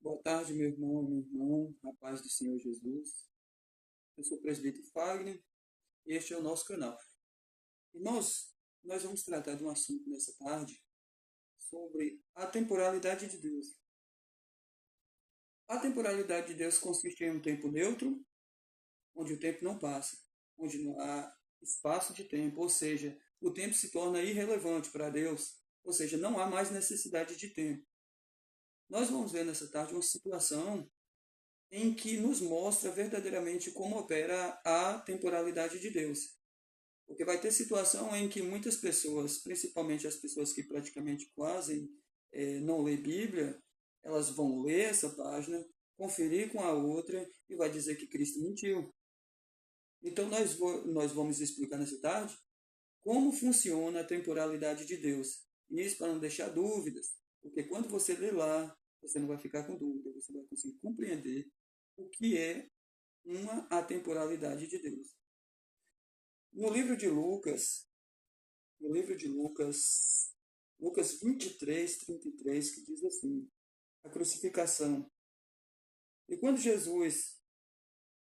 Boa tarde, meu irmão e minha irmã, a paz do Senhor Jesus. Eu sou o presbítero Fagner e este é o nosso canal. Irmãos, nós vamos tratar de um assunto nessa tarde sobre a temporalidade de Deus. A temporalidade de Deus consiste em um tempo neutro, onde o tempo não passa, onde não há espaço de tempo, ou seja, o tempo se torna irrelevante para Deus, ou seja, não há mais necessidade de tempo. Nós vamos ver nessa tarde uma situação em que nos mostra verdadeiramente como opera a temporalidade de Deus. Porque vai ter situação em que muitas pessoas, principalmente as pessoas que praticamente quase não lê Bíblia, elas vão ler essa página, conferir com a outra e vai dizer que Cristo mentiu. Então nós vamos explicar nessa tarde como funciona a temporalidade de Deus. Isso para não deixar dúvidas, porque quando você ler lá, você não vai ficar com dúvida, você vai conseguir compreender o que é uma atemporalidade de Deus. No livro de Lucas, no livro de Lucas, Lucas 23, 33, que diz assim, a crucificação. E quando Jesus,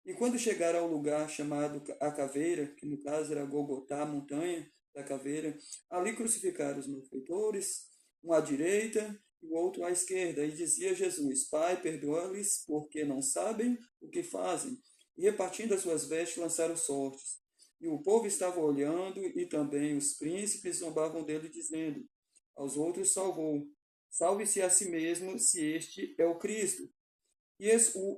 e quando chegaram ao lugar chamado a caveira, que no caso era Golgotá, a montanha da caveira, ali crucificaram os malfeitores, um à direita e o outro à esquerda, e dizia Jesus, Pai, perdoa-lhes, porque não sabem o que fazem. E repartindo as suas vestes, lançaram sortes. E o povo estava olhando, e também os príncipes zombavam dele, dizendo, aos outros salvou. Salve-se a si mesmo, se este é o Cristo, e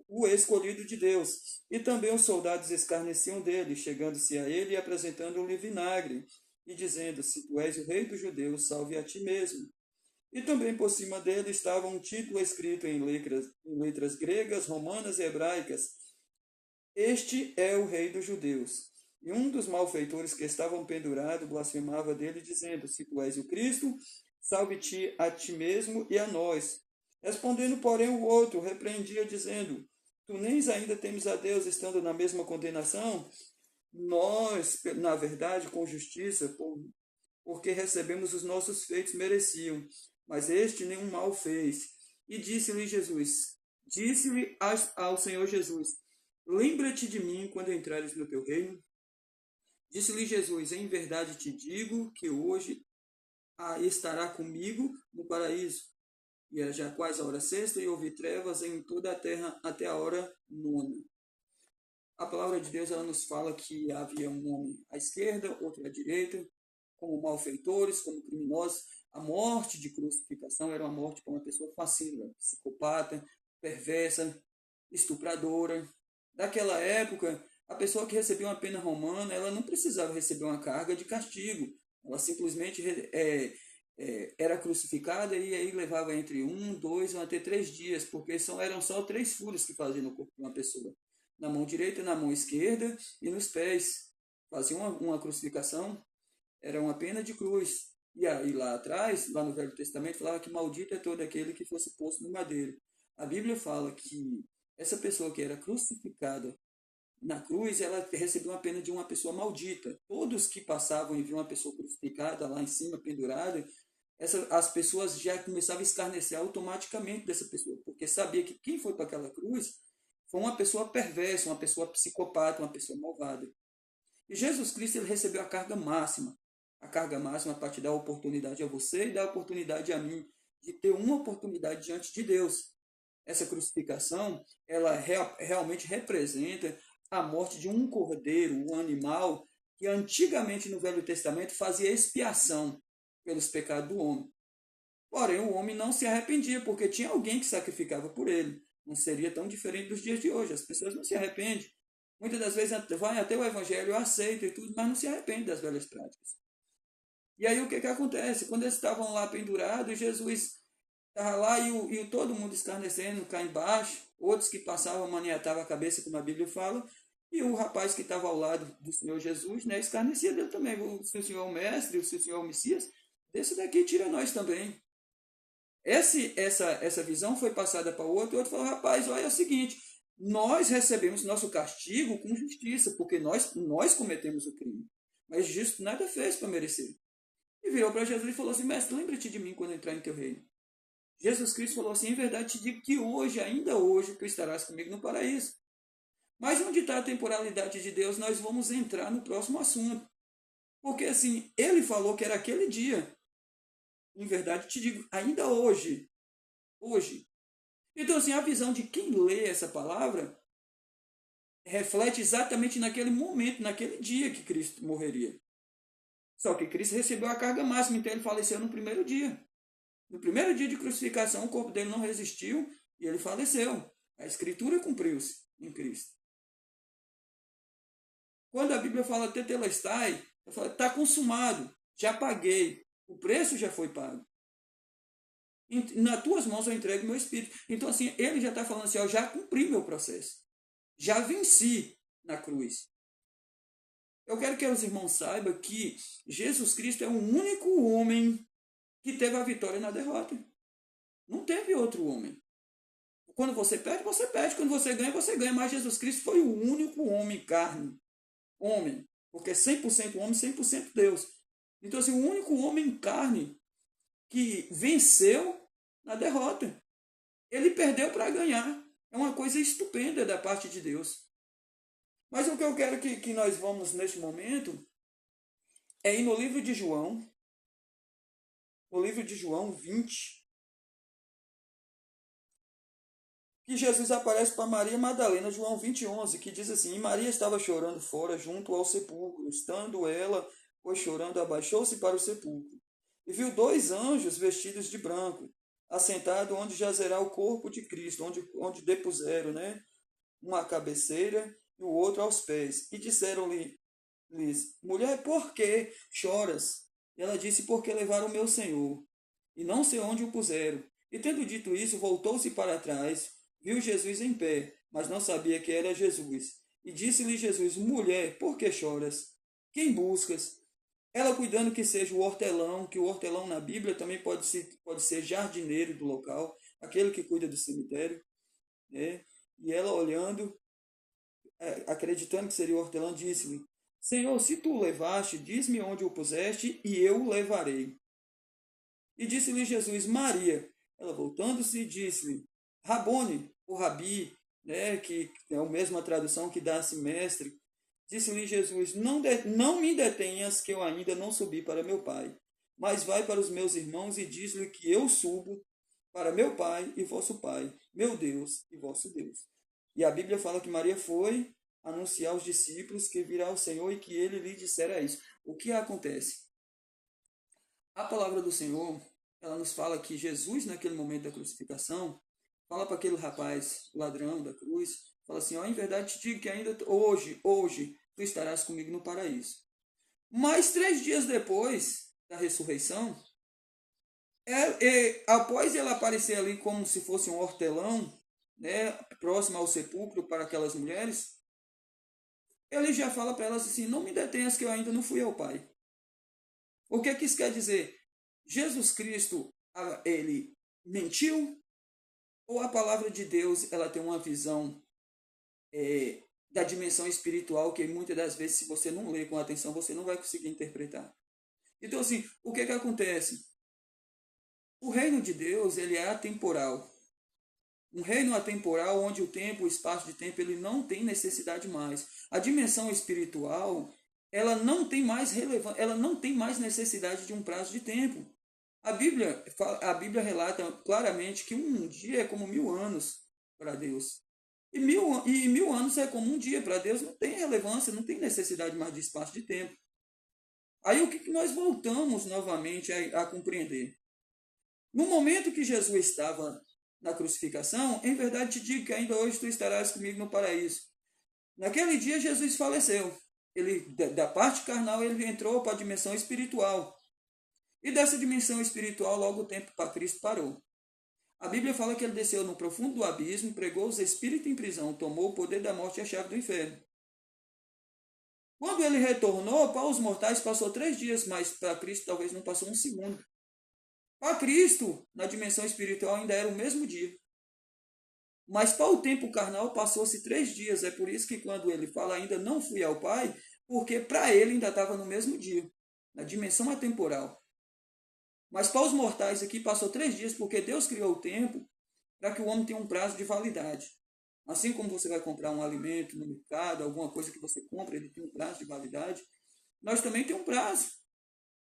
o escolhido de Deus. E também os soldados escarneciam dele, chegando-se a ele e apresentando-lhe vinagre, e dizendo, se tu és o rei dos judeus, salve a ti mesmo. E também por cima dele estava um título escrito em letras gregas, romanas e hebraicas, este é o rei dos judeus. E um dos malfeitores que estavam pendurados blasfemava dele, dizendo, se tu és o Cristo, salve-te a ti mesmo e a nós. Respondendo, porém, o outro repreendia, dizendo, tu nem ainda temes a Deus, estando na mesma condenação? Nós, na verdade, com justiça, porque recebemos os nossos feitos mereciam, mas este nenhum mal fez. E disse-lhe ao Senhor Jesus, lembra-te de mim quando entrares no teu reino. Disse-lhe Jesus, em verdade te digo que hoje estará comigo no paraíso. E era já quase a hora sexta e houve trevas em toda a terra até a hora nona. A palavra de Deus ela nos fala que havia um homem à esquerda, outro à direita, como malfeitores, como criminosos. A morte de crucificação era uma morte para uma pessoa fascínora, psicopata, perversa, estupradora. Daquela época, a pessoa que recebia uma pena romana, ela não precisava receber uma carga de castigo. Ela simplesmente era crucificada e aí levava entre 2 ou até 3 dias, porque eram só 3 furos que faziam no corpo de uma pessoa. Na mão direita, na mão esquerda e nos pés. Faziam uma crucificação, era uma pena de cruz. E aí lá atrás, lá no Velho Testamento, falava que maldito é todo aquele que fosse posto no madeiro. A Bíblia fala que essa pessoa que era crucificada na cruz, ela recebeu uma pena de uma pessoa maldita. Todos que passavam e viam uma pessoa crucificada lá em cima, pendurada, as pessoas já começavam a escarnecer automaticamente dessa pessoa, porque sabia que quem foi para aquela cruz foi uma pessoa perversa, uma pessoa psicopata, uma pessoa malvada. E Jesus Cristo ele recebeu a carga máxima para te dar a oportunidade a você e dar a oportunidade a mim de ter uma oportunidade diante de Deus. Essa crucificação, ela realmente representa a morte de um cordeiro, um animal que antigamente no Velho Testamento fazia expiação pelos pecados do homem. Porém, o homem não se arrependia, porque tinha alguém que sacrificava por ele. Não seria tão diferente dos dias de hoje. As pessoas não se arrependem. Muitas das vezes vai até o evangelho, aceita e tudo, mas não se arrepende das velhas práticas. E aí o que acontece? Quando eles estavam lá pendurados, Jesus estava lá e todo mundo escarnecendo cá embaixo, outros que passavam maniatavam a cabeça, como a Bíblia fala, e o rapaz que estava ao lado do Senhor Jesus, né, escarnecia dele também. Se o Senhor é o mestre, se o Senhor é o Messias, desse daqui tira nós também. Essa visão foi passada para o outro falou, rapaz, olha é o seguinte, nós recebemos nosso castigo com justiça, porque nós cometemos o crime. Mas justo nada fez para merecer. E virou para Jesus e falou assim, mestre, lembra-te de mim quando entrar em teu reino. Jesus Cristo falou assim: em verdade te digo que hoje, ainda hoje, tu estarás comigo no paraíso. Mas onde está a temporalidade de Deus, nós vamos entrar no próximo assunto. Porque assim, ele falou que era aquele dia. Em verdade te digo, ainda hoje. Hoje. Então, assim, a visão de quem lê essa palavra reflete exatamente naquele momento, naquele dia que Cristo morreria. Só que Cristo recebeu a carga máxima, então ele faleceu no primeiro dia. No primeiro dia de crucificação, o corpo dele não resistiu e ele faleceu. A Escritura cumpriu-se em Cristo. Quando a Bíblia fala tetelestai, está consumado, já paguei, o preço já foi pago. Nas tuas mãos eu entrego meu espírito. Então, assim, ele já está falando assim: eu já cumpri meu processo, já venci na cruz. Eu quero que os irmãos saibam que Jesus Cristo é o único homem que teve a vitória na derrota. Não teve outro homem. Quando você perde, você perde. Quando você ganha, você ganha. Mas Jesus Cristo foi o único homem carne. Homem. Porque 100% homem, 100% Deus. Então, assim, o único homem carne que venceu na derrota. Ele perdeu para ganhar. É uma coisa estupenda da parte de Deus. Mas o que eu quero que nós vamos neste momento é ir no livro de João. No livro de João 20. Que Jesus aparece para Maria Madalena, João 20:11, que diz assim: e Maria estava chorando fora, junto ao sepulcro. Estando ela, pois chorando, abaixou-se para o sepulcro. E viu 2 anjos vestidos de branco, assentado onde jazerá o corpo de Cristo, onde depuseram, né? Uma à cabeceira e o outro aos pés. E disseram-lhes: mulher, por que choras? E ela disse: porque levaram o meu Senhor, e não sei onde o puseram. E tendo dito isso, voltou-se para trás, viu Jesus em pé, mas não sabia que era Jesus. E disse-lhe Jesus: mulher, por que choras? Quem buscas? Ela, cuidando que seja o hortelão, que o hortelão na Bíblia também pode ser jardineiro do local, aquele que cuida do cemitério, né? E ela, olhando, acreditando que seria o hortelão, disse-lhe: Senhor, se tu o levaste, diz-me onde o puseste, e eu o levarei. E disse-lhe Jesus: Maria. Ela, voltando-se, disse-lhe: Rabone, o rabi, né, que é a mesma tradução que dá-se mestre. Disse-lhe Jesus: não me detenhas, que eu ainda não subi para meu Pai. Mas vai para os meus irmãos e diz-lhe que eu subo para meu Pai e vosso Pai, meu Deus e vosso Deus. E a Bíblia fala que Maria foi anunciar aos discípulos que virá o Senhor e que ele lhe dissera isso. O que acontece? A palavra do Senhor, ela nos fala que Jesus, naquele momento da crucificação, fala para aquele rapaz, o ladrão da cruz, fala assim: ó, em verdade te digo que ainda hoje, tu estarás comigo no paraíso. Mas 3 dias depois da ressurreição, após ele aparecer ali como se fosse um hortelão, né, próximo ao sepulcro para aquelas mulheres, ele já fala para elas assim: não me detenhas que eu ainda não fui ao Pai. O que é que isso quer dizer? Jesus Cristo, ele mentiu? Ou a palavra de Deus, ela tem uma visão da dimensão espiritual que muitas das vezes, se você não ler com atenção, você não vai conseguir interpretar. Então, assim, o que é que acontece? O reino de Deus, ele é atemporal. Um reino atemporal onde o tempo, o espaço de tempo, ele não tem necessidade mais. A dimensão espiritual, ela não tem mais relevância, ela não tem mais necessidade de um prazo de tempo. A Bíblia relata claramente que um dia é como 1000 anos para Deus. E 1000 anos é como um dia para Deus, não tem relevância, não tem necessidade mais de espaço de tempo. Aí o que nós voltamos novamente a compreender? No momento que Jesus estava na crucificação, em verdade te digo que ainda hoje tu estarás comigo no paraíso. Naquele dia Jesus faleceu. Ele, da parte carnal, ele entrou para a dimensão espiritual. E dessa dimensão espiritual, logo o tempo para Cristo parou. A Bíblia fala que ele desceu no profundo do abismo, pregou os espíritos em prisão, tomou o poder da morte e a chave do inferno. Quando ele retornou, para os mortais passou 3 dias, mas para Cristo talvez não passou um segundo. Para Cristo, na dimensão espiritual, ainda era o mesmo dia. Mas para o tempo carnal passou-se 3 dias. É por isso que quando ele fala ainda não fui ao Pai, porque para ele ainda estava no mesmo dia, na dimensão atemporal. Mas para os mortais aqui passou 3 dias, porque Deus criou o tempo para que o homem tenha um prazo de validade. Assim como você vai comprar um alimento no mercado, alguma coisa que você compra, ele tem um prazo de validade, nós também temos um prazo.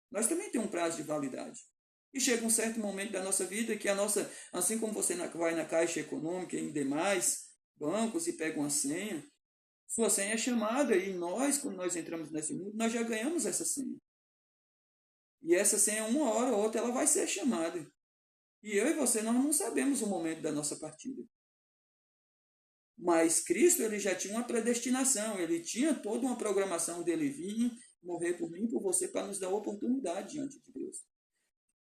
Nós também temos um prazo de validade. E chega um certo momento da nossa vida que a nossa, assim como você vai na Caixa Econômica e em demais bancos e pega uma senha, sua senha é chamada e nós, quando nós entramos nesse mundo, nós já ganhamos essa senha. E essa senha, uma hora ou outra, ela vai ser chamada. E eu e você, nós não sabemos o momento da nossa partida. Mas Cristo, ele já tinha uma predestinação, ele tinha toda uma programação dele vir, morrer por mim e por você, para nos dar oportunidade diante de Deus.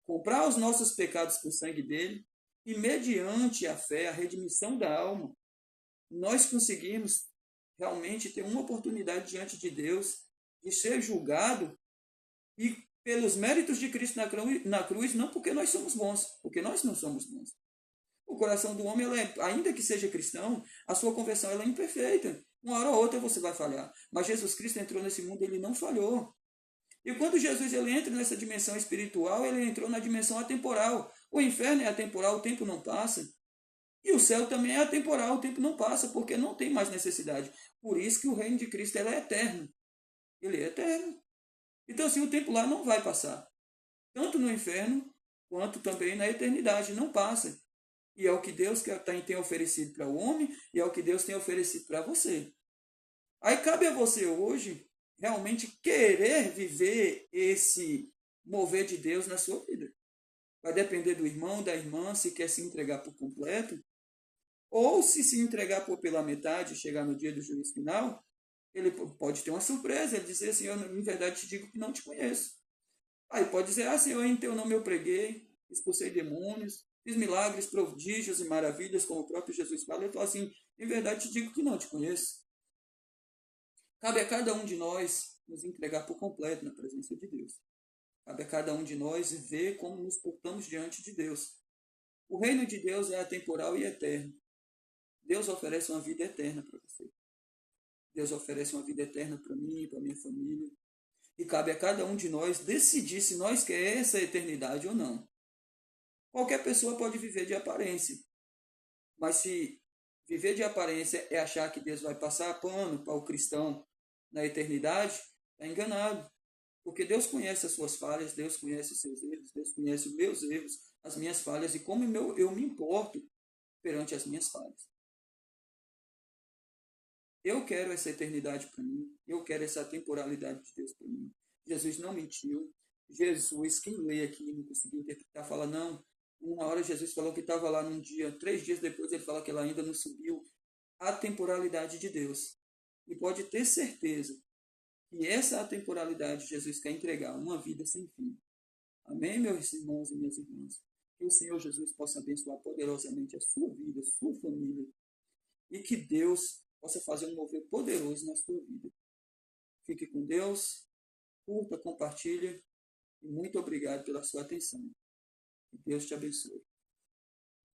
Comprar os nossos pecados com o sangue dele, e mediante a fé, a redimissão da alma, nós conseguimos realmente ter uma oportunidade diante de Deus de ser julgado e pelos méritos de Cristo na cruz, não porque nós somos bons, porque nós não somos bons. O coração do homem, ainda que seja cristão, a sua conversão ela é imperfeita. Uma hora ou outra você vai falhar. Mas Jesus Cristo entrou nesse mundo, ele não falhou. E quando Jesus ele entra nessa dimensão espiritual, ele entrou na dimensão atemporal. O inferno é atemporal, o tempo não passa. E o céu também é atemporal, o tempo não passa, porque não tem mais necessidade. Por isso que o reino de Cristo é eterno. Ele é eterno. Então, assim, o tempo lá não vai passar. Tanto no inferno, quanto também na eternidade. Não passa. E é o que Deus tem oferecido para o homem, e é o que Deus tem oferecido para você. Aí cabe a você hoje realmente querer viver esse mover de Deus na sua vida. Vai depender do irmão, da irmã, se quer se entregar por completo, ou se entregar por pela metade, chegar no dia do juízo final, ele pode ter uma surpresa, ele dizer assim, eu em verdade te digo que não te conheço. Aí pode dizer, Senhor, em teu nome eu preguei, expulsei demônios, fiz milagres, prodígios e maravilhas, como o próprio Jesus fala. Ele fala assim, em verdade te digo que não te conheço. Cabe a cada um de nós nos entregar por completo na presença de Deus. Cabe a cada um de nós ver como nos portamos diante de Deus. O reino de Deus é atemporal e eterno. Deus oferece uma vida eterna para você. Deus oferece uma vida eterna para mim, para minha família. E cabe a cada um de nós decidir se nós queremos essa eternidade ou não. Qualquer pessoa pode viver de aparência. Mas se viver de aparência é achar que Deus vai passar pano para o cristão na eternidade, está enganado. Porque Deus conhece as suas falhas, Deus conhece os seus erros, Deus conhece os meus erros, as minhas falhas e como eu me importo perante as minhas falhas. Eu quero essa eternidade para mim, eu quero essa temporalidade de Deus para mim. Jesus não mentiu. Jesus, quem lê aqui e não conseguiu interpretar, fala, não, uma hora Jesus falou que estava lá num dia, 3 dias depois ele fala que ela ainda não subiu. A temporalidade de Deus. E pode ter certeza que essa atemporalidade Jesus quer entregar, uma vida sem fim. Amém, meus irmãos e minhas irmãs? Que o Senhor Jesus possa abençoar poderosamente a sua vida, a sua família. E que Deus possa fazer um mover poderoso na sua vida. Fique com Deus, curta, compartilha e muito obrigado pela sua atenção. Que Deus te abençoe.